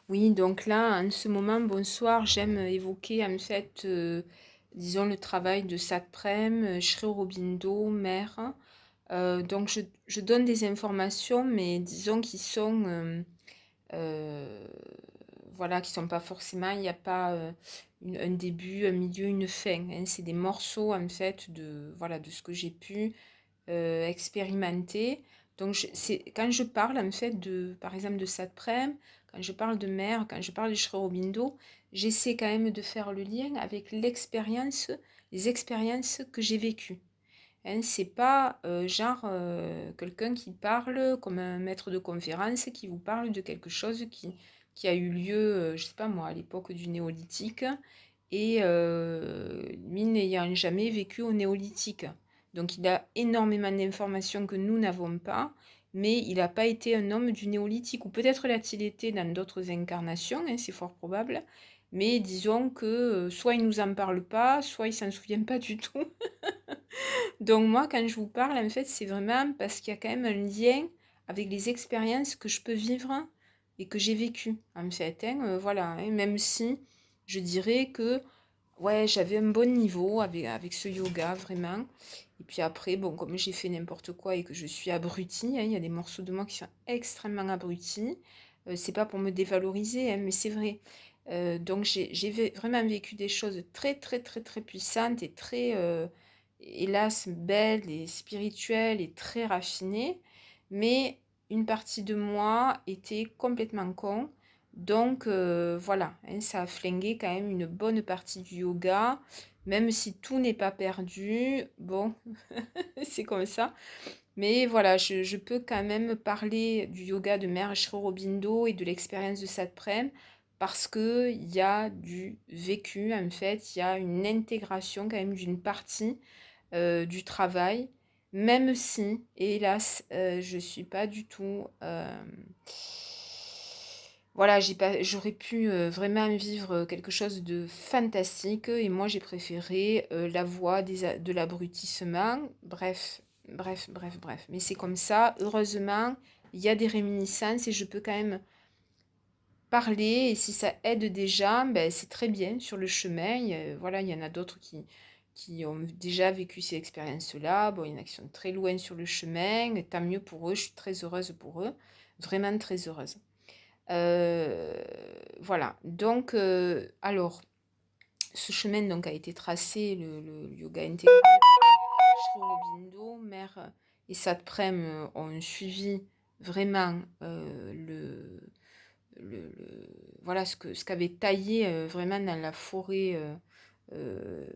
Oui, donc là, en ce moment, bonsoir, j'aime évoquer en fait, disons, le travail de Satprem, Shri Aurobindo, mère. Donc je donne des informations, mais disons qui sont, euh, voilà, qui sont pas forcément, il n'y a pas un début, un milieu, une fin, hein. C'est des morceaux en fait de, voilà, de ce que j'ai pu expérimenter. Donc, quand je parle en fait de, par exemple, de Satprem, quand je parle de mer, quand je parle de Sri Aurobindo, j'essaie quand même de faire le lien avec l'expérience, les expériences que j'ai vécues. Hein, c'est pas genre quelqu'un qui parle comme un maître de conférence qui vous parle de quelque chose qui a eu lieu, je sais pas moi, à l'époque du néolithique, et lui n'ayant jamais vécu au néolithique. Donc il a énormément d'informations que nous n'avons pas, mais il n'a pas été un homme du néolithique, ou peut-être l'a-t-il été dans d'autres incarnations, hein, c'est fort probable, mais disons que soit il nous en parle pas, soit il s'en souvient pas du tout. Donc moi, quand je vous parle, en fait, c'est vraiment parce qu'il y a quand même un lien avec les expériences que je peux vivre et que j'ai vécues, en fait, hein, voilà, hein, même si je dirais que ouais, j'avais un bon niveau avec ce yoga, vraiment. Et puis après, bon, comme j'ai fait n'importe quoi et que je suis abrutie, hein, il y a des morceaux de moi qui sont extrêmement abrutis. C'est pas pour me dévaloriser, hein, mais c'est vrai. Donc vraiment vécu des choses très, très, très, très puissantes et très, hélas, belles et spirituelles et très raffinées. Mais une partie de moi était complètement con. Donc voilà, hein, ça a flingué quand même une bonne partie du yoga, même si tout n'est pas perdu. Bon, c'est comme ça. Mais voilà, je peux quand même parler du yoga de Mère Shri Aurobindo et de l'expérience de Satprem parce qu'il y a du vécu, en fait, il y a une intégration quand même d'une partie du travail, même si, hélas, je suis pas du tout. Voilà, j'aurais pu vraiment vivre quelque chose de fantastique et moi j'ai préféré la voie de l'abrutissement. Bref, bref, bref, bref. Mais c'est comme ça. Heureusement, il y a des réminiscences et je peux quand même parler. Et si ça aide déjà, ben, c'est très bien sur le chemin. Voilà, il y en a d'autres qui ont déjà vécu ces expériences-là. Bon, il y en a qui sont très loin sur le chemin. Tant mieux pour eux. Je suis très heureuse pour eux. Vraiment très heureuse. Euh, voilà. Donc, alors, ce chemin donc, a été tracé, le yoga intégral, Shri Aurobindo, Mère et Satprem ont suivi vraiment voilà ce qu'avait taillé vraiment dans la forêt, euh,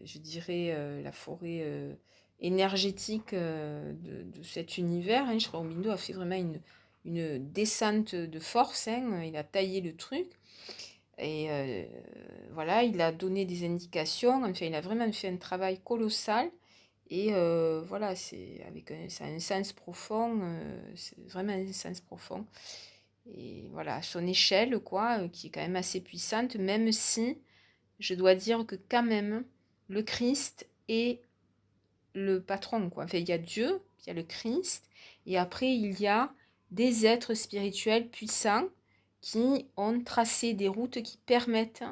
je dirais la forêt énergétique de cet univers. Hein. Shri Aurobindo a fait vraiment une descente de force, hein. Il a taillé le truc. Et voilà, il a donné des indications. Enfin, il a vraiment fait un travail colossal. Et voilà, ça a un sens profond. C'est vraiment un sens profond. Et voilà, à son échelle, quoi, qui est quand même assez puissante, même si je dois dire que quand même, le Christ est le patron, quoi. Enfin, il y a Dieu, il y a le Christ, et après, il y a des êtres spirituels puissants qui ont tracé des routes qui permettent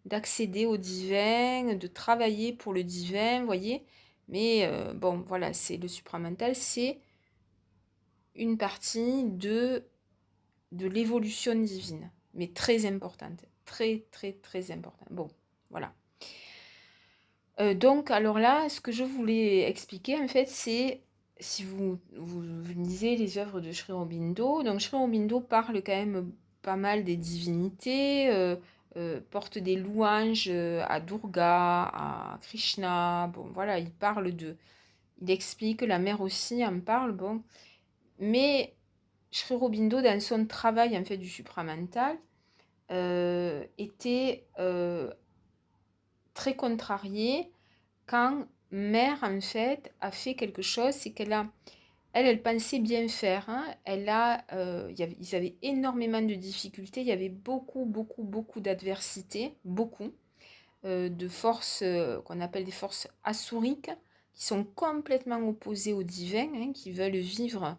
d'accéder au divin, de travailler pour le divin, vous voyez. Mais bon, voilà, c'est le supramental, c'est une partie de l'évolution divine, mais très importante, très, très, très importante. Bon, voilà. Donc, alors là, ce que je voulais expliquer, en fait, c'est si vous lisez les œuvres de Sri Aurobindo, donc Sri Aurobindo parle quand même pas mal des divinités, porte des louanges à Durga, à Krishna, bon, voilà, il explique, la mère aussi en parle, bon, mais Sri Aurobindo, dans son travail, en fait, du supramental, était très contrarié quand mère, en fait, a fait quelque chose, c'est elle pensait bien faire, hein. Ils avaient énormément de difficultés, il y avait beaucoup, beaucoup, beaucoup d'adversités, beaucoup, de forces qu'on appelle des forces assouriques, qui sont complètement opposées au divin, hein, qui veulent vivre,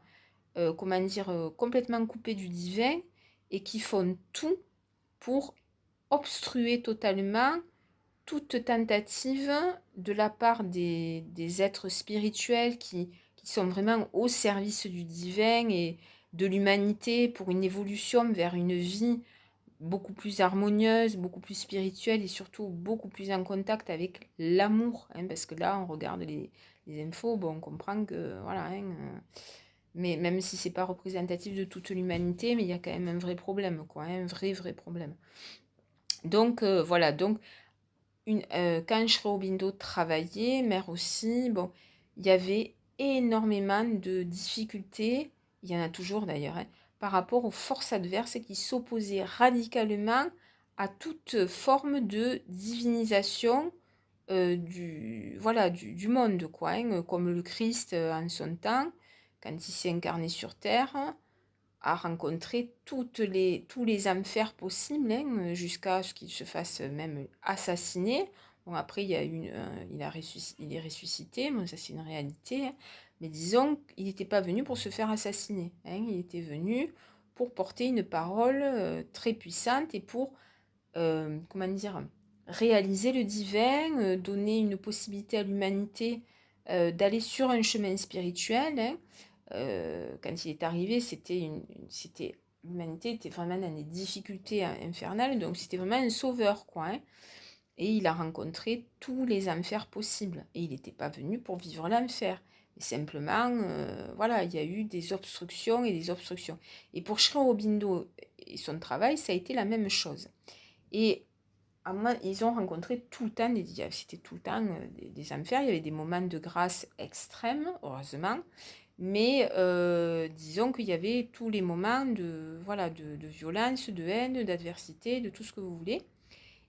comment dire, complètement coupées du divin. et qui font tout pour obstruer totalement toute tentative de la part des êtres spirituels qui sont vraiment au service du divin et de l'humanité pour une évolution vers une vie beaucoup plus harmonieuse, beaucoup plus spirituelle et surtout beaucoup plus en contact avec l'amour. Hein, parce que là, on regarde les infos, bon, on comprend que, voilà, hein, mais même si c'est pas représentatif de toute l'humanité, mais il y a quand même un vrai problème, quoi, hein, un vrai problème. Donc, voilà, donc, quand Sri Aurobindo travaillait, Mère aussi, bon, il y avait énormément de difficultés, il y en a toujours d'ailleurs, hein, par rapport aux forces adverses qui s'opposaient radicalement à toute forme de divinisation voilà, du monde, quoi, hein, comme le Christ en son temps, quand il s'est incarné sur Terre, a rencontré tous les enfers possibles, hein, jusqu'à ce qu'il se fasse même assassiner. Bon, après, il est ressuscité, bon, ça c'est une réalité, hein. Mais disons qu'il n'était pas venu pour se faire assassiner, hein. Il était venu pour porter une parole très puissante et pour, comment dire, réaliser le divin, donner une possibilité à l'humanité d'aller sur un chemin spirituel, hein. Quand il est arrivé, l'humanité était vraiment dans des difficultés infernales, donc c'était vraiment un sauveur, quoi, hein. Et il a rencontré tous les enfers possibles. Et il n'était pas venu pour vivre l'enfer. Mais simplement, voilà, il y a eu des obstructions et des obstructions. Et pour Sri Aurobindo et son travail, ça a été la même chose. Et ils ont rencontré tout le temps c'était tout le temps des enfers. Il y avait des moments de grâce extrêmes, heureusement. Mais disons qu'il y avait tous les moments de, voilà, de violence, de haine, d'adversité, de tout ce que vous voulez.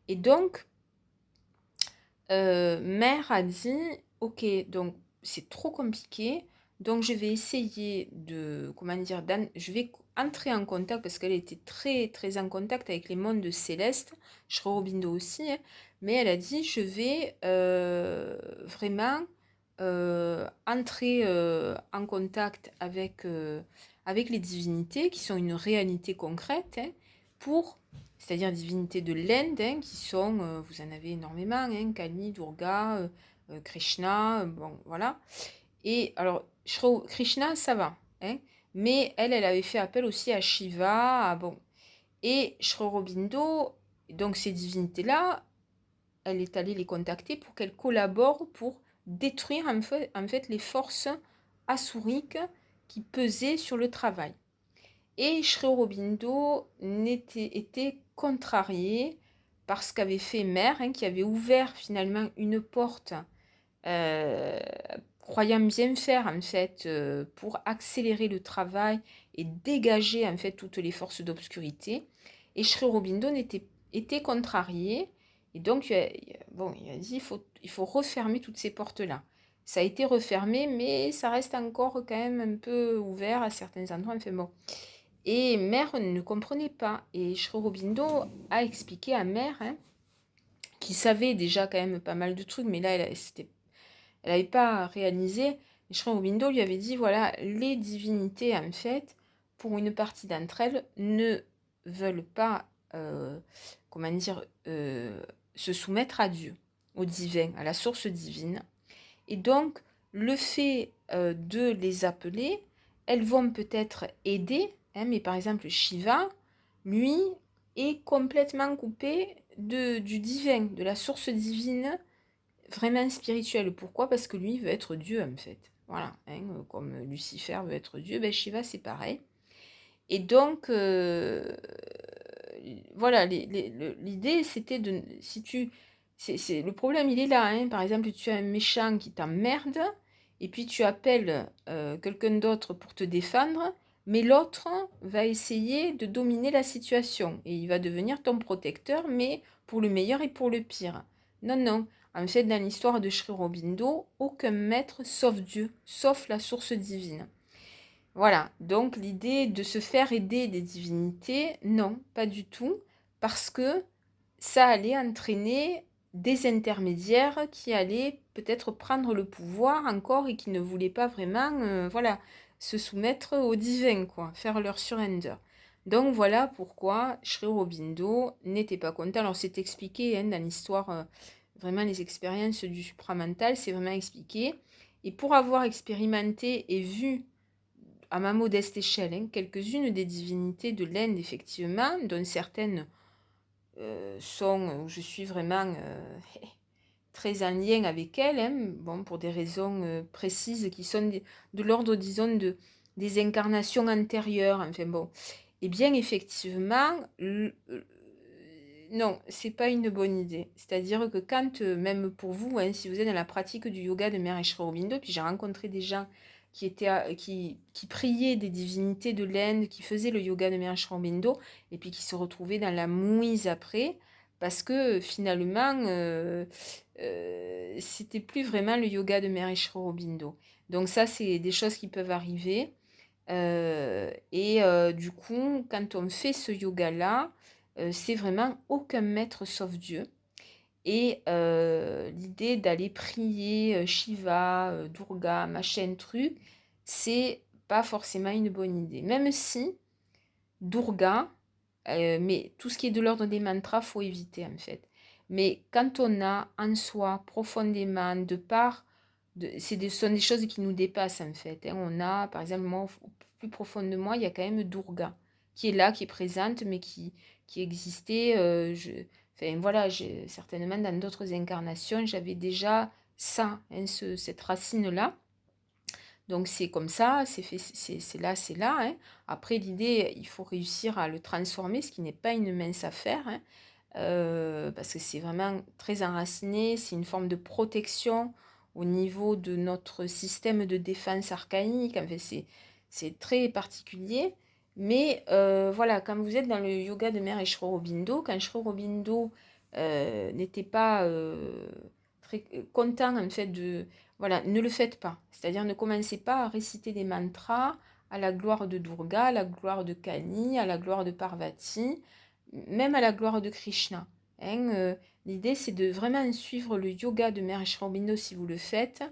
Et donc, Mère a dit, ok, donc c'est trop compliqué, donc je vais essayer de, comment dire, je vais entrer en contact, parce qu'elle était très très en contact avec les mondes célestes, Sri Aurobindo aussi, hein, mais elle a dit, je vais vraiment entrer en contact avec les divinités, qui sont une réalité concrète, hein, pour c'est-à-dire divinités de l'Inde, hein, qui sont, vous en avez énormément, hein, Kali, Durga, Krishna, bon, voilà. Et alors, Krishna, ça va, hein, mais elle avait fait appel aussi à Shiva, bon. Et Sri Aurobindo, donc ces divinités-là, elle est allée les contacter pour qu'elles collaborent pour détruire en fait les forces assouriques qui pesaient sur le travail. Et Sri Aurobindo était contrarié par ce qu'avait fait Mère, hein, qui avait ouvert finalement une porte, euh, croyant bien faire en fait pour accélérer le travail et dégager en fait toutes les forces d'obscurité. Et Sri Aurobindo était contrarié et donc bon, il a dit il faut refermer toutes ces portes-là. Ça a été refermé, mais ça reste encore quand même un peu ouvert à certains endroits. Enfin bon. Et Mère ne comprenait pas. Et Sri Aurobindo a expliqué à Mère, hein, qui savait déjà quand même pas mal de trucs, mais là, elle n'avait pas réalisé. Et Sri Aurobindo lui avait dit, voilà, les divinités, en fait, pour une partie d'entre elles, ne veulent pas, comment dire, se soumettre à Dieu, au divin, à la source divine. Et donc, le fait de les appeler, elles vont peut-être aider, hein, mais par exemple, Shiva, lui, est complètement coupé du divin, de la source divine, vraiment spirituelle. Pourquoi? Parce que lui, il veut être Dieu, en fait. Voilà, hein, comme Lucifer veut être Dieu, ben Shiva, c'est pareil. Et donc, voilà, l'idée, c'était de... Si tu, le problème, il est là, hein. Par exemple, tu as un méchant qui t'emmerde, et puis tu appelles quelqu'un d'autre pour te défendre, mais l'autre va essayer de dominer la situation, et il va devenir ton protecteur, mais pour le meilleur et pour le pire. Non, non. En fait, dans l'histoire de Sri Aurobindo, aucun maître sauf Dieu, sauf la source divine. Voilà, donc l'idée de se faire aider des divinités, non, pas du tout, parce que ça allait entraîner des intermédiaires qui allaient peut-être prendre le pouvoir encore et qui ne voulaient pas vraiment, voilà, se soumettre aux divins, quoi, faire leur surrender. Donc voilà pourquoi Sri Aurobindo n'était pas content. Alors c'est expliqué hein, dans l'histoire, vraiment les expériences du supramental, c'est vraiment expliqué. Et pour avoir expérimenté et vu à ma modeste échelle hein, quelques-unes des divinités de l'Inde, effectivement, dont certaines sont, où je suis vraiment très en lien avec elles, hein, bon, pour des raisons précises qui sont de l'ordre, disons, des incarnations antérieures, enfin bon. Eh bien, effectivement, non, c'est pas une bonne idée. C'est-à-dire que quand, même pour vous, hein, si vous êtes dans la pratique du yoga de Mère Shri Aurobindo, puis j'ai rencontré des gens qui étaient, qui priaient des divinités de l'Inde, qui faisaient le yoga de Mère Shri Aurobindo, et puis qui se retrouvaient dans la mouise après, parce que finalement, c'était plus vraiment le yoga de Mère Shri Aurobindo. Donc ça, c'est des choses qui peuvent arriver. Du coup, quand on fait ce yoga-là, c'est vraiment aucun maître sauf Dieu. Et l'idée d'aller prier Shiva, Durga, machin truc, c'est pas forcément une bonne idée. Même si Durga, mais tout ce qui est de l'ordre des mantras, faut éviter en fait. Mais quand on a en soi profondément, de part, ce sont des choses qui nous dépassent en fait. Hein. On a, par exemple, moi, au plus profond de moi, il y a quand même Durga qui est là, qui est présente, mais qui existait. Enfin voilà, certainement dans d'autres incarnations, j'avais déjà ça, hein, cette racine-là. Donc c'est comme ça, c'est fait, c'est là. Hein. Après, l'idée, il faut réussir à le transformer, ce qui n'est pas une mince affaire, hein, parce que c'est vraiment très enraciné, c'est une forme de protection au niveau de notre système de défense archaïque, enfin, c'est très particulier. Mais voilà, quand vous êtes dans le yoga de Mère Shri Aurobindo, quand Shri Aurobindo n'était pas très content en fait de... Voilà, ne le faites pas. C'est-à-dire ne commencez pas à réciter des mantras à la gloire de Durga, à la gloire de Kali, à la gloire de Parvati, même à la gloire de Krishna. Hein, l'idée, c'est de vraiment suivre le yoga de Mère Shri Aurobindo si vous le faites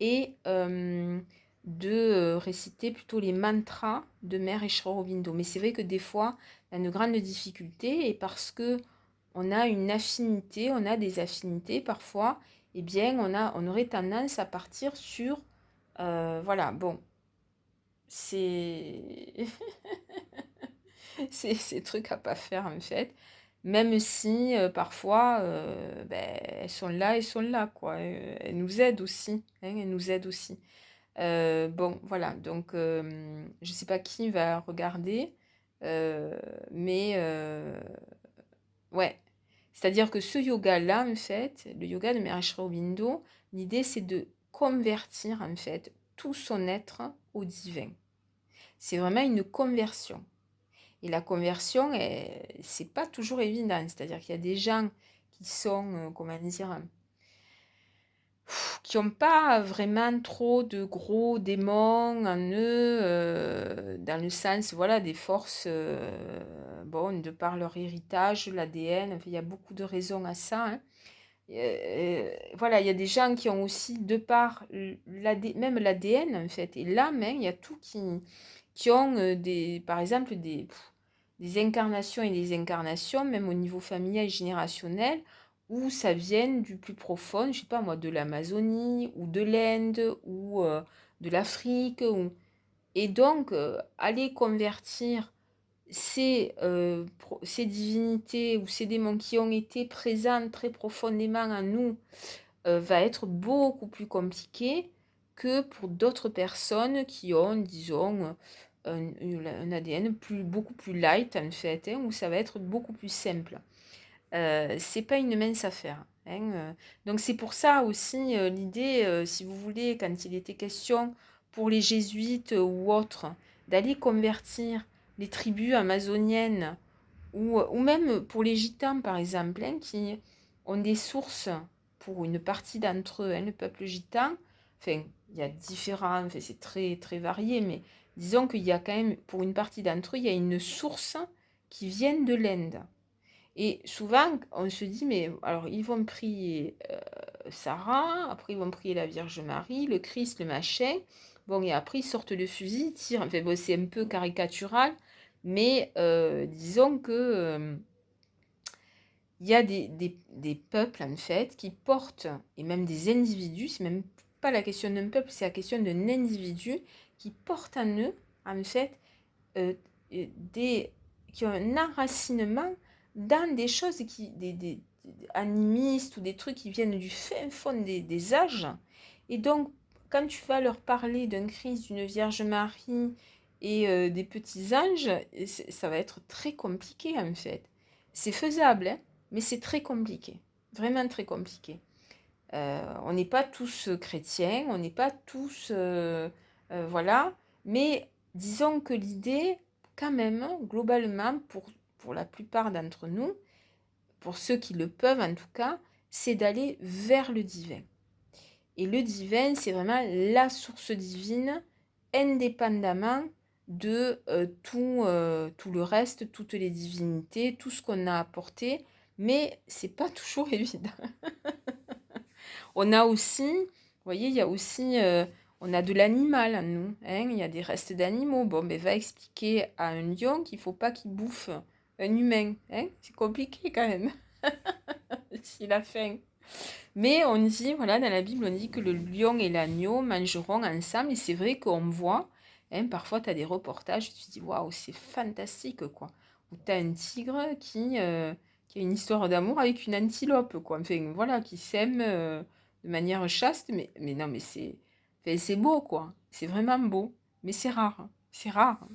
et de réciter plutôt les mantras de Mère Shri Aurobindo. Mais c'est vrai que des fois, il y a une grande difficulté et parce que on a une affinité, on a des affinités parfois, eh bien, on aurait tendance à partir sur... voilà, bon, c'est... c'est ces trucs à pas faire en fait. Même si parfois, ben, elles sont là, quoi. Elles nous aident aussi, hein, elles nous aident aussi. Bon, voilà, donc je sais pas qui va regarder, mais ouais. C'est-à-dire que ce yoga-là, en fait, le yoga de Maharishi Aurobindo, l'idée c'est de convertir en fait tout son être au divin. C'est vraiment une conversion. Et la conversion, c'est pas toujours évident. C'est-à-dire qu'il y a des gens qui sont, comment dire, qui n'ont pas vraiment trop de gros démons en eux, dans le sens, voilà, des forces, bon, de par leur héritage, l'ADN, enfin, il y a beaucoup de raisons à ça, hein. Voilà, il y a des gens qui ont aussi, de par même l'ADN, en fait, et l'âme, hein, il y a tout qui ont, par exemple, des incarnations et des incarnations, même au niveau familial et générationnel, où ça vient du plus profond, je sais pas moi, de l'Amazonie, ou de l'Inde, ou de l'Afrique. Et donc, aller convertir ces divinités ou ces démons qui ont été présents très profondément en nous va être beaucoup plus compliqué que pour d'autres personnes qui ont, disons, un ADN beaucoup plus light en fait, hein, où ça va être beaucoup plus simple. C'est pas une mince affaire. Hein, donc c'est pour ça aussi l'idée, si vous voulez, quand il était question pour les jésuites ou autres, d'aller convertir les tribus amazoniennes ou même pour les gitans par exemple, hein, qui ont des sources pour une partie d'entre eux, hein, le peuple gitan, enfin il y a différents, enfin, c'est très très varié, mais disons qu'il y a quand même, pour une partie d'entre eux, il y a une source qui vient de l'Inde. Et souvent, on se dit, mais alors ils vont prier Sarah, après ils vont prier la Vierge Marie, le Christ, le machin. Bon, et après ils sortent le fusil, ils tirent. Enfin, bon, c'est un peu caricatural, Mais disons que il y a des peuples, en fait, qui portent, et même des individus, c'est même pas la question d'un peuple, c'est la question d'un individu qui porte en eux, en fait, euh, des, qui ont un enracinement dans des choses des animistes ou des trucs qui viennent du fin fond des âges. Et donc, quand tu vas leur parler d'un Christ, d'une Vierge Marie et des petits anges, ça va être très compliqué en fait. C'est faisable, hein, mais c'est très compliqué. Vraiment très compliqué. On n'est pas tous chrétiens, on n'est pas tous... voilà. Mais disons que l'idée, quand même, globalement, pour la plupart d'entre nous, pour ceux qui le peuvent en tout cas, c'est d'aller vers le divin. Et le divin, c'est vraiment la source divine, indépendamment de tout le reste, toutes les divinités, tout ce qu'on a apporté. Mais c'est pas toujours évident. On a aussi, vous voyez, il y a aussi, on a de l'animal en nous, hein, il y a des restes d'animaux. Bon, ben va expliquer à un lion qu'il faut pas qu'il bouffe un humain, hein, c'est compliqué quand même, s'il a faim. Mais on dit, voilà, dans la Bible, on dit que le lion et l'agneau mangeront ensemble, et c'est vrai qu'on voit, hein, parfois tu as des reportages, tu te dis, waouh, c'est fantastique, quoi. Ou tu as un tigre qui a une histoire d'amour avec une antilope, quoi. Enfin, voilà, qui s'aiment de manière chaste, mais non, mais c'est beau, quoi. C'est vraiment beau, mais c'est rare, hein. C'est rare, hein.